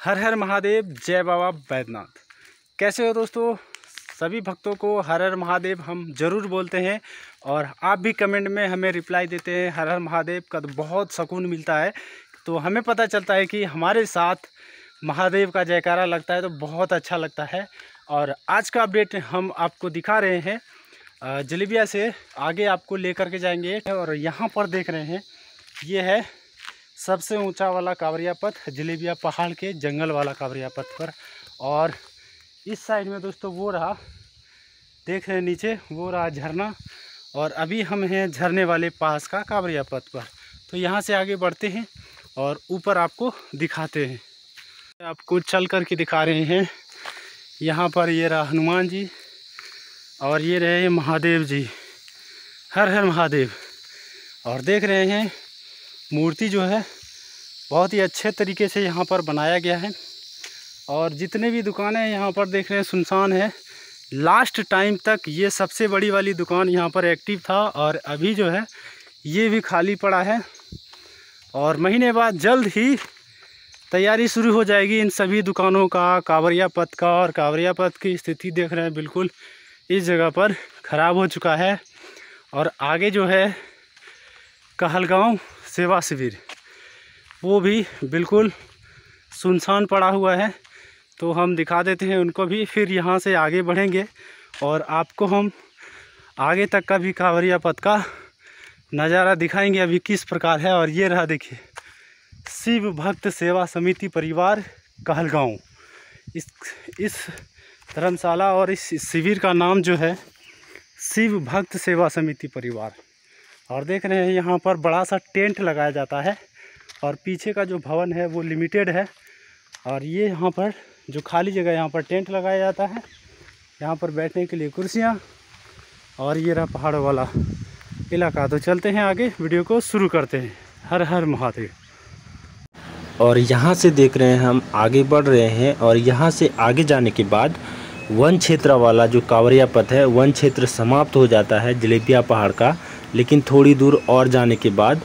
हर हर महादेव, जय बाबा बैद्यनाथ। कैसे हो दोस्तों? सभी भक्तों को हर हर महादेव हम ज़रूर बोलते हैं और आप भी कमेंट में हमें रिप्लाई देते हैं हर हर महादेव का। तो बहुत सुकून मिलता है, तो हमें पता चलता है कि हमारे साथ महादेव का जयकारा लगता है, तो बहुत अच्छा लगता है। और आज का अपडेट हम आपको दिखा रहे हैं जलेबिया से आगे आपको लेकर के जाएंगे। और यहाँ पर देख रहे हैं, ये है सबसे ऊंचा वाला कांवरिया पथ, जलेबिया पहाड़ के जंगल वाला कांवरिया पथ पर। और इस साइड में दोस्तों वो रहा, देख रहे हैं नीचे, वो रहा झरना। और अभी हम हैं झरने वाले पास का कांवरिया पथ पर। तो यहाँ से आगे बढ़ते हैं और ऊपर आपको दिखाते हैं, आपको चल कर के दिखा रहे हैं। यहाँ पर ये रहा हनुमान जी और ये रहे महादेव जी, हर हर महादेव। और देख रहे हैं मूर्ति जो है बहुत ही अच्छे तरीके से यहाँ पर बनाया गया है। और जितने भी दुकानें यहाँ पर देख रहे हैं सुनसान है। लास्ट टाइम तक ये सबसे बड़ी वाली दुकान यहाँ पर एक्टिव था और अभी जो है ये भी खाली पड़ा है। और महीने बाद जल्द ही तैयारी शुरू हो जाएगी इन सभी दुकानों का, कांवरिया पथ का। और कांवरिया पथ की स्थिति देख रहे हैं, बिल्कुल इस जगह पर ख़राब हो चुका है। और आगे जो है कहलगांव सेवा शिविर, वो भी बिल्कुल सुनसान पड़ा हुआ है। तो हम दिखा देते हैं उनको भी, फिर यहाँ से आगे बढ़ेंगे और आपको हम आगे तक का भी कांवरिया पथ का नज़ारा दिखाएंगे अभी किस प्रकार है। और ये रहा, देखिए, शिव भक्त सेवा समिति परिवार कहलगांव। इस धर्मशाला और इस शिविर का नाम जो है शिव भक्त सेवा समिति परिवार। और देख रहे हैं यहाँ पर बड़ा सा टेंट लगाया जाता है और पीछे का जो भवन है वो लिमिटेड है। और ये यहाँ पर जो खाली जगह, यहाँ पर टेंट लगाया जाता है, यहाँ पर बैठने के लिए कुर्सियाँ। और ये रहा पहाड़ों वाला इलाका। तो चलते हैं आगे, वीडियो को शुरू करते हैं। हर हर महादेव। और यहाँ से देख रहे हैं हम आगे बढ़ रहे हैं और यहाँ से आगे जाने के बाद वन क्षेत्र वाला जो कांवरिया पथ है, वन क्षेत्र समाप्त हो जाता है जलेबिया पहाड़ का। लेकिन थोड़ी दूर और जाने के बाद,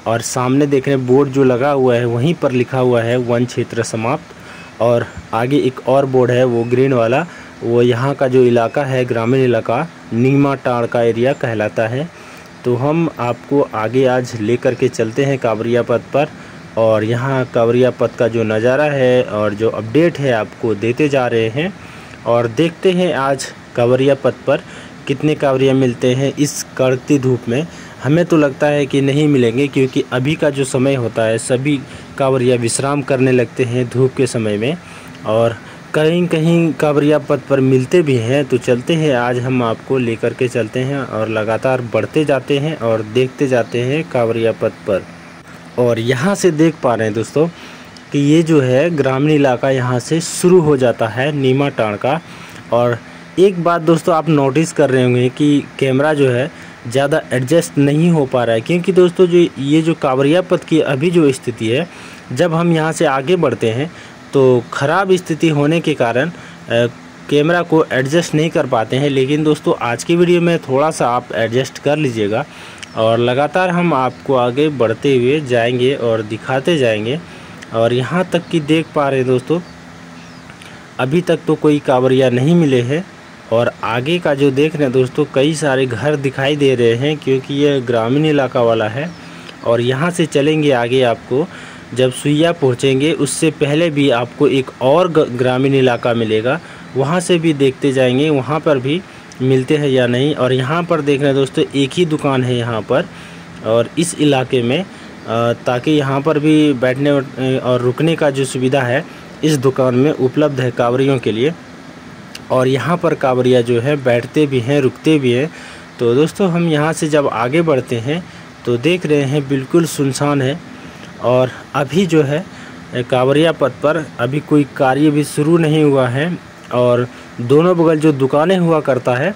और सामने देख रहे हैं बोर्ड जो लगा हुआ है, वहीं पर लिखा हुआ है वन क्षेत्र समाप्त। और आगे एक और बोर्ड है वो ग्रीन वाला, वो यहाँ का जो इलाका है ग्रामीण इलाका नीमा टाड़ का एरिया कहलाता है। तो हम आपको आगे आज लेकर के चलते हैं कांवरिया पथ पर। और यहाँ कांवरिया पथ का जो नज़ारा है और जो अपडेट है आपको देते जा रहे हैं। और देखते हैं आज कांवरिया पथ पर कितने कांवरिया मिलते हैं इस कड़कती धूप में। हमें तो लगता है कि नहीं मिलेंगे, क्योंकि अभी का जो समय होता है सभी कांवरिया विश्राम करने लगते हैं धूप के समय में। और कहीं कहीं कांवरिया पथ पर मिलते भी हैं। तो चलते हैं, आज हम आपको लेकर के चलते हैं और लगातार बढ़ते जाते हैं और देखते जाते हैं कांवरिया पथ पर। और यहाँ से देख पा रहे हैं दोस्तों कि ये जो है ग्रामीण इलाका यहाँ से शुरू हो जाता है नीमा टाड़ का। और एक बात दोस्तों आप नोटिस कर रहे होंगे कि कैमरा जो है ज़्यादा एडजस्ट नहीं हो पा रहा है, क्योंकि दोस्तों जो ये जो कांवरिया पथ की अभी जो स्थिति है, जब हम यहाँ से आगे बढ़ते हैं तो ख़राब स्थिति होने के कारण कैमरा को एडजस्ट नहीं कर पाते हैं। लेकिन दोस्तों आज की वीडियो में थोड़ा सा आप एडजस्ट कर लीजिएगा और लगातार हम आपको आगे बढ़ते हुए जाएंगे और दिखाते जाएंगे। और यहाँ तक कि देख पा रहे हैं दोस्तों, अभी तक तो कोई कांवरिया नहीं मिले हैं। और आगे का जो देख रहे हैं दोस्तों, कई सारे घर दिखाई दे रहे हैं, क्योंकि ये ग्रामीण इलाका वाला है। और यहाँ से चलेंगे आगे, आपको जब सुइया पहुँचेंगे उससे पहले भी आपको एक और ग्रामीण इलाका मिलेगा, वहाँ से भी देखते जाएंगे वहाँ पर भी मिलते हैं या नहीं। और यहाँ पर देख रहे हैं दोस्तों, एक ही दुकान है यहाँ पर और इस इलाके में, ताकि यहाँ पर भी बैठने और रुकने का जो सुविधा है इस दुकान में उपलब्ध है कांवरियों के लिए। और यहाँ पर कांवरिया जो है बैठते भी हैं, रुकते भी हैं। तो दोस्तों हम यहाँ से जब आगे बढ़ते हैं तो देख रहे हैं बिल्कुल सुनसान है। और अभी जो है कांवरिया पथ पर अभी कोई कार्य भी शुरू नहीं हुआ है। और दोनों बगल जो दुकानें हुआ करता है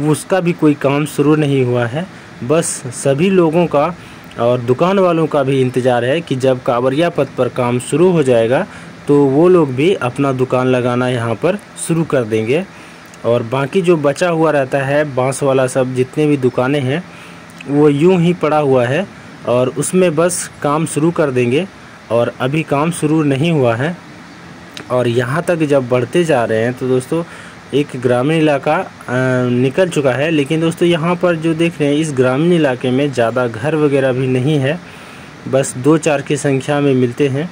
उसका भी कोई काम शुरू नहीं हुआ है। बस सभी लोगों का और दुकान वालों का भी इंतज़ार है कि जब कांवरिया पथ पर काम शुरू हो जाएगा तो वो लोग भी अपना दुकान लगाना यहाँ पर शुरू कर देंगे। और बाकी जो बचा हुआ रहता है बांस वाला सब जितने भी दुकानें हैं वो यूं ही पड़ा हुआ है और उसमें बस काम शुरू कर देंगे। और अभी काम शुरू नहीं हुआ है। और यहाँ तक जब बढ़ते जा रहे हैं तो दोस्तों एक ग्रामीण इलाका निकल चुका है। लेकिन दोस्तों यहाँ पर जो देख रहे हैं इस ग्रामीण इलाके में ज़्यादा घर वगैरह भी नहीं है, बस 2-4 की संख्या में मिलते हैं।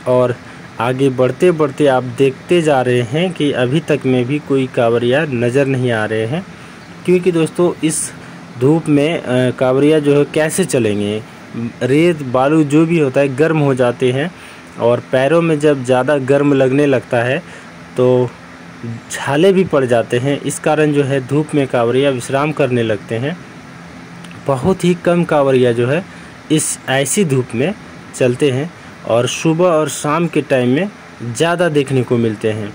और आगे बढ़ते बढ़ते आप देखते जा रहे हैं कि अभी तक में भी कोई कांवरिया नज़र नहीं आ रहे हैं, क्योंकि दोस्तों इस धूप में कांवरिया जो है कैसे चलेंगे। रेत बालू जो भी होता है गर्म हो जाते हैं, और पैरों में जब ज़्यादा गर्म लगने लगता है तो छाले भी पड़ जाते हैं। इस कारण जो है धूप में कांवरिया विश्राम करने लगते हैं। बहुत ही कम कांवरिया जो है इस ऐसी धूप में चलते हैं, और सुबह और शाम के टाइम में ज़्यादा देखने को मिलते हैं।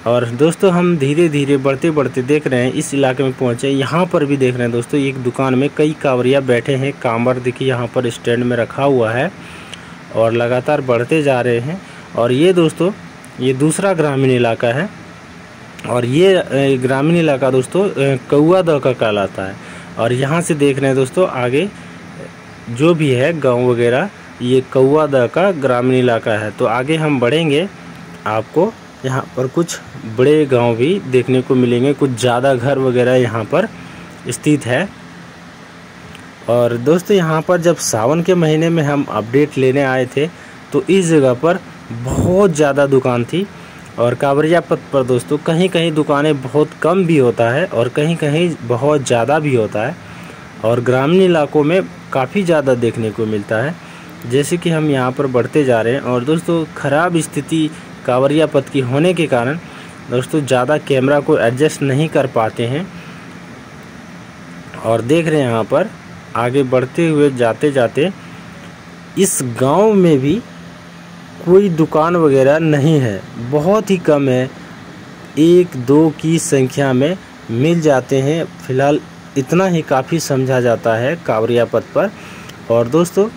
और दोस्तों हम धीरे धीरे बढ़ते बढ़ते देख रहे हैं इस इलाके में पहुँचे। यहाँ पर भी देख रहे हैं दोस्तों एक दुकान में कई कांवरिया बैठे हैं। कांवर देखिए यहाँ पर स्टैंड में रखा हुआ है, और लगातार बढ़ते जा रहे हैं। और ये दोस्तों ये दूसरा ग्रामीण इलाका है, और ये ग्रामीण इलाका दोस्तों कौआदह का कहलाता है। और यहाँ से देख रहे हैं दोस्तों आगे जो भी है गांव वगैरह, ये कौआदह का ग्रामीण इलाका है। तो आगे हम बढ़ेंगे, आपको यहाँ पर कुछ बड़े गांव भी देखने को मिलेंगे, कुछ ज़्यादा घर वगैरह यहाँ पर स्थित है। और दोस्तों यहाँ पर जब सावन के महीने में हम अपडेट लेने आए थे तो इस जगह पर बहुत ज़्यादा दुकान थी। और कांवरिया पथ पर दोस्तों कहीं कहीं दुकानें बहुत कम भी होता है, और कहीं कहीं बहुत ज़्यादा भी होता है, और ग्रामीण इलाकों में काफ़ी ज़्यादा देखने को मिलता है। जैसे कि हम यहाँ पर बढ़ते जा रहे हैं, और दोस्तों ख़राब स्थिति कांवरिया पथ की होने के कारण दोस्तों ज़्यादा कैमरा को एडजस्ट नहीं कर पाते हैं। और देख रहे हैं यहाँ पर आगे बढ़ते हुए जाते जाते इस गांव में भी कोई दुकान वगैरह नहीं है, बहुत ही कम है, 1-2 की संख्या में मिल जाते हैं। फ़िलहाल इतना ही काफ़ी समझा जाता है कांवरिया पथ पर। और दोस्तों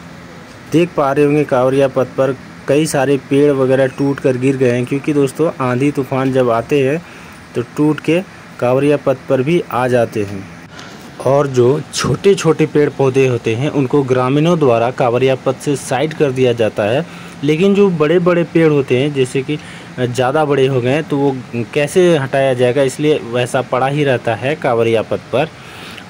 देख पा रहे होंगे कांवरिया पथ पर कई सारे पेड़ वगैरह टूट कर गिर गए हैं, क्योंकि दोस्तों आंधी तूफान जब आते हैं तो टूट के कांवरिया पथ पर भी आ जाते हैं। और जो छोटे छोटे पेड़ पौधे होते हैं उनको ग्रामीणों द्वारा कांवरिया पथ से साइड कर दिया जाता है। लेकिन जो बड़े बड़े पेड़ होते हैं, जैसे कि ज़्यादा बड़े हो गए तो वो कैसे हटाया जाएगा, इसलिए वैसा पड़ा ही रहता है कांवरिया पथ पर।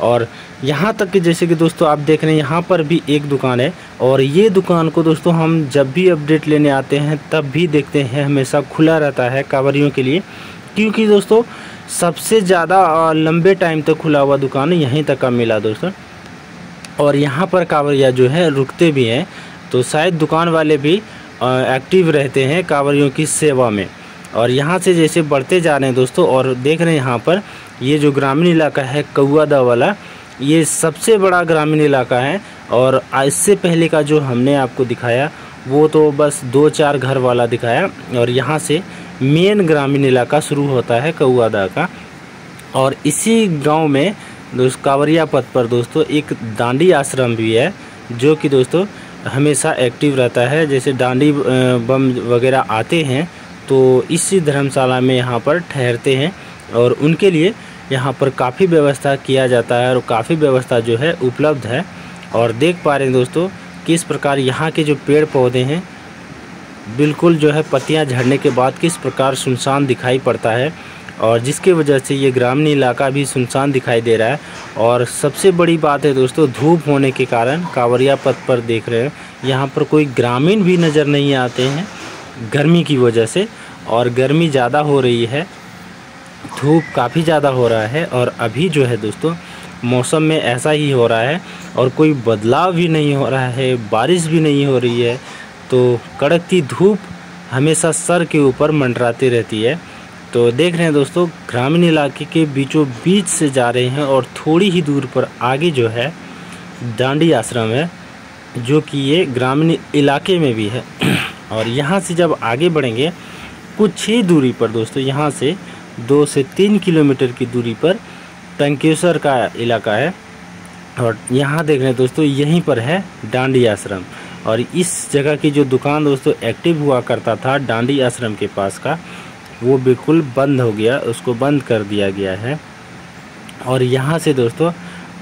और यहाँ तक कि जैसे कि दोस्तों आप देख रहे हैं यहाँ पर भी एक दुकान है, और ये दुकान को दोस्तों हम जब भी अपडेट लेने आते हैं तब भी देखते हैं हमेशा खुला रहता है कांवरियों के लिए, क्योंकि दोस्तों सबसे ज़्यादा लंबे टाइम तक खुला हुआ दुकान यहीं तक का मिला दोस्तों। और यहाँ पर कांवरिया जो है रुकते भी हैं, तो शायद दुकान वाले भी एक्टिव रहते हैं कांवरियों की सेवा में। और यहाँ से जैसे बढ़ते जा रहे हैं दोस्तों, और देख रहे हैं यहाँ पर ये जो ग्रामीण इलाका है कौआदह वाला, ये सबसे बड़ा ग्रामीण इलाका है। और इससे पहले का जो हमने आपको दिखाया वो तो बस 2-4 घर वाला दिखाया, और यहाँ से मेन ग्रामीण इलाका शुरू होता है कौआदह का। और इसी गांव में दोस्त कांवरिया पथ पर दोस्तों एक डांडी आश्रम भी है, जो कि दोस्तों हमेशा एक्टिव रहता है। जैसे डांडी बम वगैरह आते हैं तो इसी धर्मशाला में यहाँ पर ठहरते हैं, और उनके लिए यहाँ पर काफ़ी व्यवस्था किया जाता है, और काफ़ी व्यवस्था जो है उपलब्ध है। और देख पा रहे हैं दोस्तों किस प्रकार यहाँ के जो पेड़ पौधे हैं बिल्कुल जो है पत्तियाँ झड़ने के बाद किस प्रकार सुनसान दिखाई पड़ता है, और जिसके वजह से ये ग्रामीण इलाका भी सुनसान दिखाई दे रहा है। और सबसे बड़ी बात है दोस्तों धूप होने के कारण कांवरिया पथ पर देख रहे हैं यहाँ पर कोई ग्रामीण भी नज़र नहीं आते हैं गर्मी की वजह से। और गर्मी ज़्यादा हो रही है, धूप काफ़ी ज़्यादा हो रहा है, और अभी जो है दोस्तों मौसम में ऐसा ही हो रहा है, और कोई बदलाव भी नहीं हो रहा है, बारिश भी नहीं हो रही है, तो कड़कती धूप हमेशा सर के ऊपर मंडराती रहती है। तो देख रहे हैं दोस्तों ग्रामीण इलाके के बीचों बीच से जा रहे हैं, और थोड़ी ही दूर पर आगे जो है डांडी आश्रम है, जो कि ये ग्रामीण इलाके में भी है। और यहाँ से जब आगे बढ़ेंगे कुछ ही दूरी पर दोस्तों, यहाँ से 2 से 3 किलोमीटर की दूरी पर टंकेश्वर का इलाका है। और यहाँ देख रहे हैं दोस्तों यहीं पर है डांडी आश्रम। और इस जगह की जो दुकान दोस्तों एक्टिव हुआ करता था डांडी आश्रम के पास का, वो बिल्कुल बंद हो गया, उसको बंद कर दिया गया है। और यहाँ से दोस्तों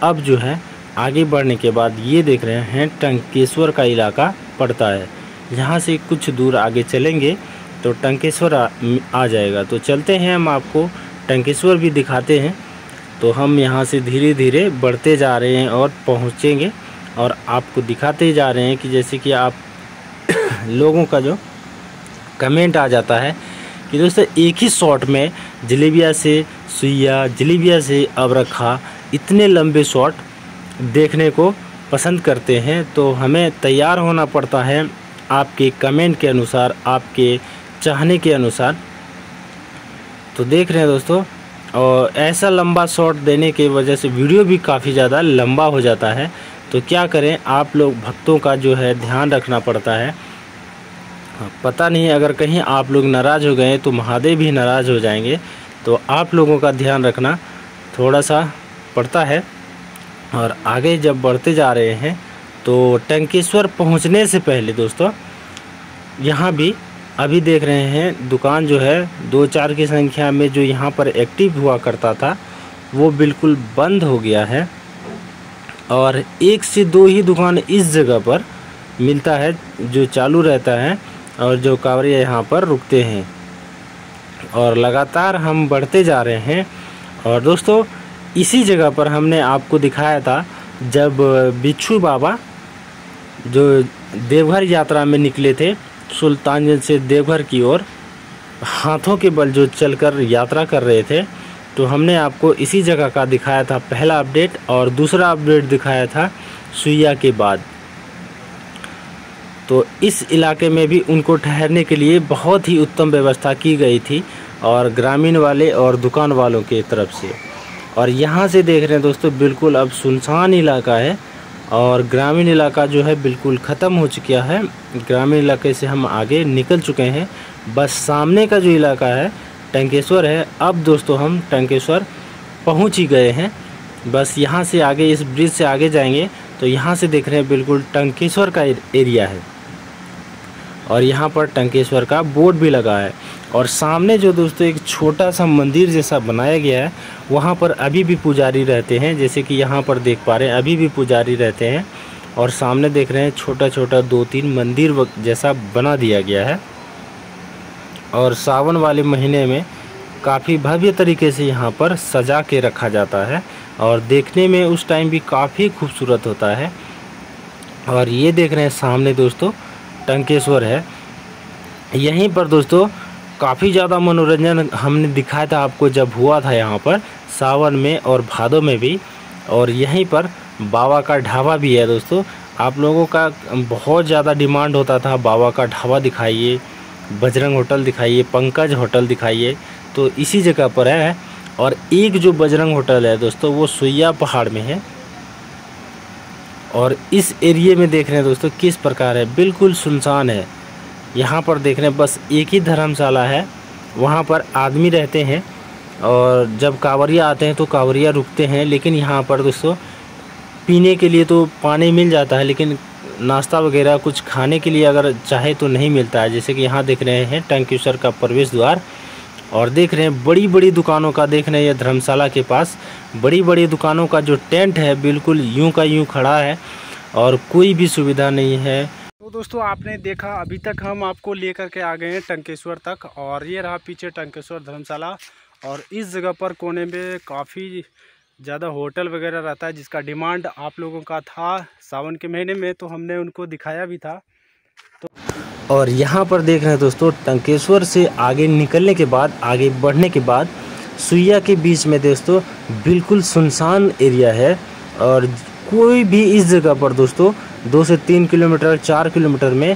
अब जो है आगे बढ़ने के बाद ये देख रहे हैं टंकेश्वर का इलाका पड़ता है। यहाँ से कुछ दूर आगे चलेंगे तो टंकेश्वर आ जाएगा। तो चलते हैं, हम आपको टंकेश्वर भी दिखाते हैं। तो हम यहाँ से धीरे धीरे बढ़ते जा रहे हैं और पहुँचेंगे, और आपको दिखाते जा रहे हैं कि जैसे कि आप लोगों का जो कमेंट आ जाता है कि दोस्तों एक ही शॉट में जलेबिया से सुइया, जलेबिया से अबरखा, इतने लंबे शॉट देखने को पसंद करते हैं। तो हमें तैयार होना पड़ता है आपके कमेंट के अनुसार, आपके चाहने के अनुसार। तो देख रहे हैं दोस्तों, और ऐसा लंबा शॉट देने की वजह से वीडियो भी काफ़ी ज़्यादा लंबा हो जाता है। तो क्या करें, आप लोग भक्तों का जो है ध्यान रखना पड़ता है। पता नहीं, अगर कहीं आप लोग नाराज़ हो गए तो महादेव भी नाराज़ हो जाएंगे। तो आप लोगों का ध्यान रखना थोड़ा सा पड़ता है। और आगे जब बढ़ते जा रहे हैं तो टंकेश्वर पहुंचने से पहले दोस्तों यहाँ भी अभी देख रहे हैं दुकान जो है 2-4 की संख्या में जो यहाँ पर एक्टिव हुआ करता था वो बिल्कुल बंद हो गया है। और 1 से 2 ही दुकान इस जगह पर मिलता है जो चालू रहता है, और जो कांवरिया यहाँ पर रुकते हैं। और लगातार हम बढ़ते जा रहे हैं। और दोस्तों इसी जगह पर हमने आपको दिखाया था जब बिच्छू बाबा जो देवघर यात्रा में निकले थे सुल्तानगंज से देवघर की ओर, हाथों के बल जो चलकर यात्रा कर रहे थे। तो हमने आपको इसी जगह का दिखाया था पहला अपडेट, और दूसरा अपडेट दिखाया था सुइया के बाद। तो इस इलाके में भी उनको ठहरने के लिए बहुत ही उत्तम व्यवस्था की गई थी, और ग्रामीण वाले और दुकान वालों के तरफ से। और यहाँ से देख रहे हैं दोस्तों बिल्कुल अब सुनसान इलाका है, और ग्रामीण इलाका जो है बिल्कुल ख़त्म हो चुका है। ग्रामीण इलाके से हम आगे निकल चुके हैं। बस सामने का जो इलाका है टंकेश्वर है। अब दोस्तों हम टंकेश्वर पहुँच ही गए हैं। बस यहाँ से आगे, इस ब्रिज से आगे जाएंगे तो यहाँ से देख रहे हैं बिल्कुल टंकेश्वर का एरिया है, और यहाँ पर टंकेश्वर का बोर्ड भी लगा है। और सामने जो दोस्तों एक छोटा सा मंदिर जैसा बनाया गया है, वहाँ पर अभी भी पुजारी रहते हैं। जैसे कि यहाँ पर देख पा रहे हैं अभी भी पुजारी रहते हैं। और सामने देख रहे हैं छोटा छोटा 2-3 मंदिर जैसा बना दिया गया है। और सावन वाले महीने में काफ़ी भव्य तरीके से यहाँ पर सजा के रखा जाता है, और देखने में उस टाइम भी काफ़ी खूबसूरत होता है। और ये देख रहे हैं सामने दोस्तों टंकेश्वर है। यहीं पर दोस्तों काफ़ी ज़्यादा मनोरंजन हमने दिखाया था आपको जब हुआ था यहाँ पर सावन में और भादों में भी। और यहीं पर बाबा का ढाबा भी है दोस्तों। आप लोगों का बहुत ज़्यादा डिमांड होता था बाबा का ढाबा दिखाइए, बजरंग होटल दिखाइए, पंकज होटल दिखाइए। तो इसी जगह पर है। और एक जो बजरंग होटल है दोस्तों वो सुइया पहाड़ में है। और इस एरिए में देख रहे हैं दोस्तों किस प्रकार है, बिल्कुल सुनसान है। यहाँ पर देख रहे हैं बस एक ही धर्मशाला है, वहाँ पर आदमी रहते हैं। और जब कांवरिया आते हैं तो कांवरिया रुकते हैं। लेकिन यहाँ पर दोस्तों पीने के लिए तो पानी मिल जाता है, लेकिन नाश्ता वगैरह कुछ खाने के लिए अगर चाहे तो नहीं मिलता है। जैसे कि यहाँ देख रहे हैं टंकेश्वर का प्रवेश द्वार। और देख रहे हैं बड़ी बड़ी दुकानों का, देख रहे हैं ये धर्मशाला के पास बड़ी बड़ी दुकानों का जो टेंट है बिल्कुल यूं का यूं खड़ा है, और कोई भी सुविधा नहीं है। तो दोस्तों आपने देखा अभी तक हम आपको लेकर के आ गए हैं टंकेश्वर तक, और ये रहा पीछे टंकेश्वर धर्मशाला। और इस जगह पर कोने में काफ़ी ज़्यादा होटल वगैरह रहता है जिसका डिमांड आप लोगों का था सावन के महीने में, तो हमने उनको दिखाया भी था। और यहाँ पर देख रहे हैं दोस्तों टंकेश्वर से आगे निकलने के बाद, आगे बढ़ने के बाद सुइया के बीच में दोस्तों बिल्कुल सुनसान एरिया है। और कोई भी इस जगह पर दोस्तों 2 से 3 किलोमीटर 4 किलोमीटर में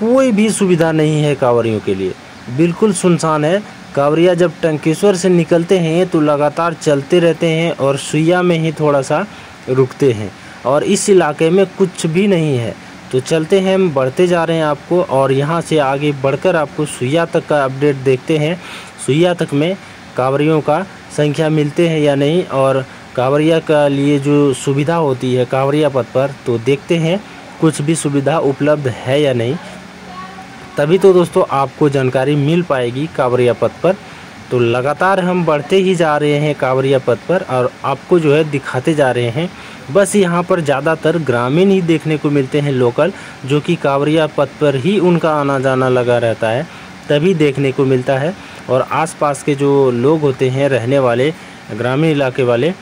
कोई भी सुविधा नहीं है कांवरियों के लिए, बिल्कुल सुनसान है। कांवरिया जब टंकेश्वर से निकलते हैं तो लगातार चलते रहते हैं और सुइया में ही थोड़ा सा रुकते हैं, और इस इलाके में कुछ भी नहीं है। तो चलते हैं, हम बढ़ते जा रहे हैं आपको, और यहाँ से आगे बढ़कर आपको सुइया तक का अपडेट देखते हैं। सुइया तक में कांवरियों का संख्या मिलते हैं या नहीं, और कांवरिया का लिए जो सुविधा होती है कांवरिया पथ पर, तो देखते हैं कुछ भी सुविधा उपलब्ध है या नहीं। तभी तो दोस्तों आपको जानकारी मिल पाएगी कांवरिया पथ पर। तो लगातार हम बढ़ते ही जा रहे हैं कांवरिया पथ पर, और आपको जो है दिखाते जा रहे हैं। बस यहाँ पर ज़्यादातर ग्रामीण ही देखने को मिलते हैं, लोकल, जो कि कांवरिया पथ पर ही उनका आना जाना लगा रहता है। तभी देखने को मिलता है। और आसपास के जो लोग होते हैं रहने वाले ग्रामीण इलाके वाले,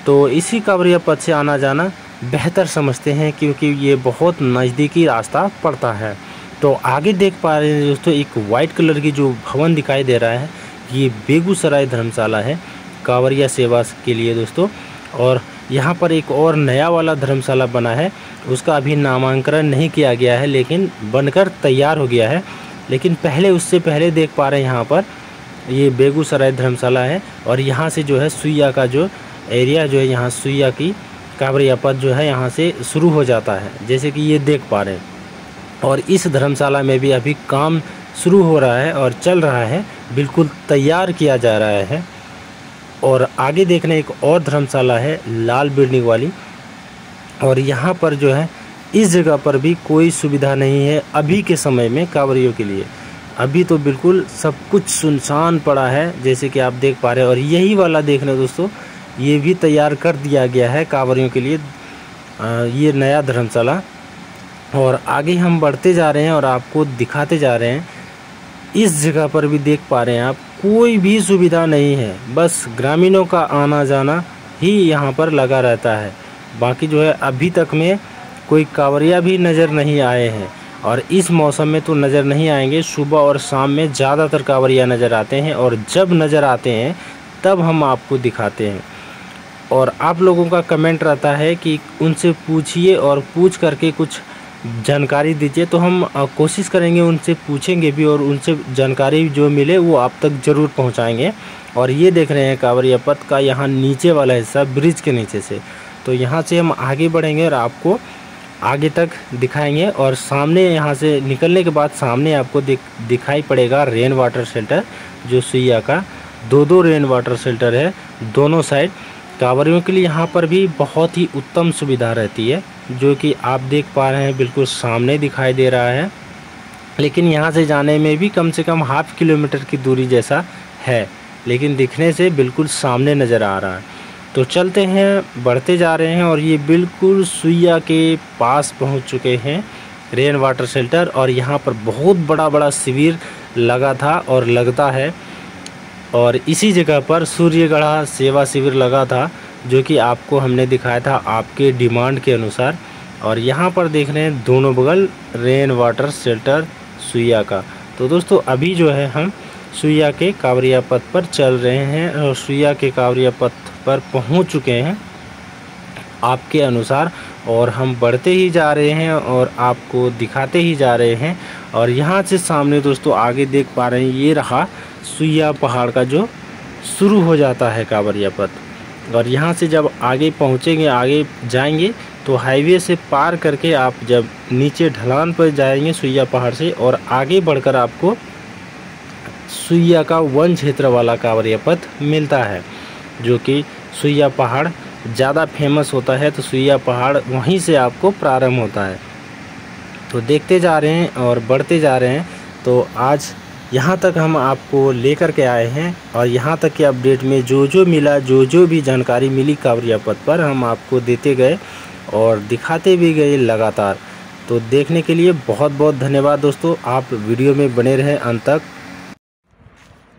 तो इसी कांवरिया पथ से आना जाना बेहतर समझते हैं, क्योंकि ये बहुत नज़दीकी रास्ता पड़ता है। तो आगे देख पा रहे हैं दोस्तों, एक वाइट कलर की जो भवन दिखाई दे रहा है, ये बेगूसराय धर्मशाला है कांवरिया सेवा के लिए दोस्तों। और यहाँ पर एक और नया वाला धर्मशाला बना है, उसका अभी नामांकन नहीं किया गया है, लेकिन बनकर तैयार हो गया है। लेकिन उससे पहले देख पा रहे हैं यहाँ पर ये बेगूसराय धर्मशाला है। और यहाँ से जो है सुइया का जो एरिया जो है, यहाँ सुइया की कांवरिया पथ जो है यहाँ से शुरू हो जाता है, जैसे कि ये देख पा रहे हैं। और इस धर्मशाला में भी अभी काम शुरू हो रहा है और चल रहा है, बिल्कुल तैयार किया जा रहा है। और आगे देखने एक और धर्मशाला है लाल बिल्डिंग वाली, और यहाँ पर जो है इस जगह पर भी कोई सुविधा नहीं है अभी के समय में कांवरियों के लिए। अभी तो बिल्कुल सब कुछ सुनसान पड़ा है, जैसे कि आप देख पा रहे हैं। और यही वाला देखना दोस्तों, ये भी तैयार कर दिया गया है कांवरियों के लिए, ये नया धर्मशाला। और आगे हम बढ़ते जा रहे हैं और आपको दिखाते जा रहे हैं। इस जगह पर भी देख पा रहे हैं आप, कोई भी सुविधा नहीं है, बस ग्रामीणों का आना जाना ही यहाँ पर लगा रहता है। बाकी जो है अभी तक में कोई कांवरिया भी नज़र नहीं आए हैं, और इस मौसम में तो नज़र नहीं आएंगे। सुबह और शाम में ज़्यादातर कांवरिया नज़र आते हैं, और जब नज़र आते हैं तब हम आपको दिखाते हैं। और आप लोगों का कमेंट रहता है कि उनसे पूछिए और पूछ करके कुछ जानकारी दीजिए, तो हम कोशिश करेंगे, उनसे पूछेंगे भी और उनसे जानकारी जो मिले वो आप तक ज़रूर पहुंचाएंगे। और ये देख रहे हैं कांवरिया पथ का यहाँ नीचे वाला हिस्सा, ब्रिज के नीचे से, तो यहाँ से हम आगे बढ़ेंगे और आपको आगे तक दिखाएंगे। और सामने यहाँ से निकलने के बाद सामने आपको दिखाई पड़ेगा रेन वाटर शेल्टर, जो सुइया का 2 रेन वाटर शेल्टर है दोनों साइड। कांवरियों के लिए यहाँ पर भी बहुत ही उत्तम सुविधा रहती है, जो कि आप देख पा रहे हैं बिल्कुल सामने दिखाई दे रहा है। लेकिन यहाँ से जाने में भी कम से कम ½ किलोमीटर की दूरी जैसा है, लेकिन दिखने से बिल्कुल सामने नज़र आ रहा है। तो चलते हैं, बढ़ते जा रहे हैं, और ये बिल्कुल सुइया के पास पहुँच चुके हैं रेन वाटर शेल्टर। और यहाँ पर बहुत बड़ा शिविर लगा था और लगता है, और इसी जगह पर सूर्यगढ़ा सेवा शिविर लगा था, जो कि आपको हमने दिखाया था आपके डिमांड के अनुसार। और यहाँ पर देख रहे हैं दोनों बगल रेन वाटर शेल्टर सुइया का। तो दोस्तों अभी जो है हम सुइया के कांवरिया पथ पर चल रहे हैं, और सुइया के कांवरिया पथ पर पहुँच चुके हैं आपके अनुसार, और हम बढ़ते ही जा रहे हैं और आपको दिखाते ही जा रहे हैं। और यहाँ से सामने दोस्तों आगे देख पा रहे हैं, ये रहा सुइया पहाड़ का जो शुरू हो जाता है कांवरिया पथ। और यहाँ से जब आगे पहुँचेंगे, आगे जाएंगे, तो हाईवे से पार करके आप जब नीचे ढलान पर जाएंगे सुइया पहाड़ से, और आगे बढ़कर आपको सुइया का वन क्षेत्र वाला कांवरिया पथ मिलता है, जो कि सुइया पहाड़ ज़्यादा फेमस होता है। तो सुइया पहाड़ वहीं से आपको प्रारंभ होता है। तो देखते जा रहे हैं और बढ़ते जा रहे हैं। तो आज यहाँ तक हम आपको लेकर के आए हैं, और यहाँ तक के अपडेट में जो मिला, जो भी जानकारी मिली कांवरिया पथ पर, हम आपको देते गए और दिखाते भी गए लगातार। तो देखने के लिए बहुत बहुत धन्यवाद दोस्तों, आप वीडियो में बने रहें अंत तक।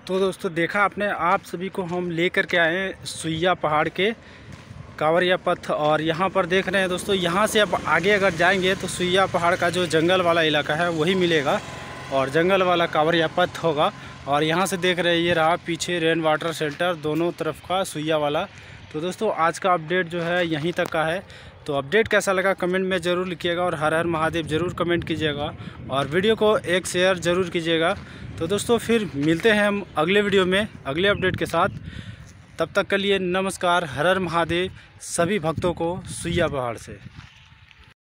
तो दोस्तों देखा आपने, आप सभी को हम लेकर के आए हैं सुइया पहाड़ के कांवरिया पथ। और यहाँ पर देख रहे हैं दोस्तों, यहाँ से अब आगे अगर जाएंगे तो सुइया पहाड़ का जो जंगल वाला इलाका है वही मिलेगा, और जंगल वाला कांवरिया पथ होगा। और यहाँ से देख रहे हैं, ये रहा पीछे रेन वाटर शेल्टर दोनों तरफ का सुइया वाला। तो दोस्तों आज का अपडेट जो है यहीं तक का है। तो अपडेट कैसा लगा कमेंट में ज़रूर लिखिएगा, और हर हर महादेव ज़रूर कमेंट कीजिएगा, और वीडियो को एक शेयर ज़रूर कीजिएगा। तो दोस्तों फिर मिलते हैं हम अगले वीडियो में अगले अपडेट के साथ। तब तक के लिए नमस्कार, हर हर महादेव सभी भक्तों को सुइया पहाड़ से।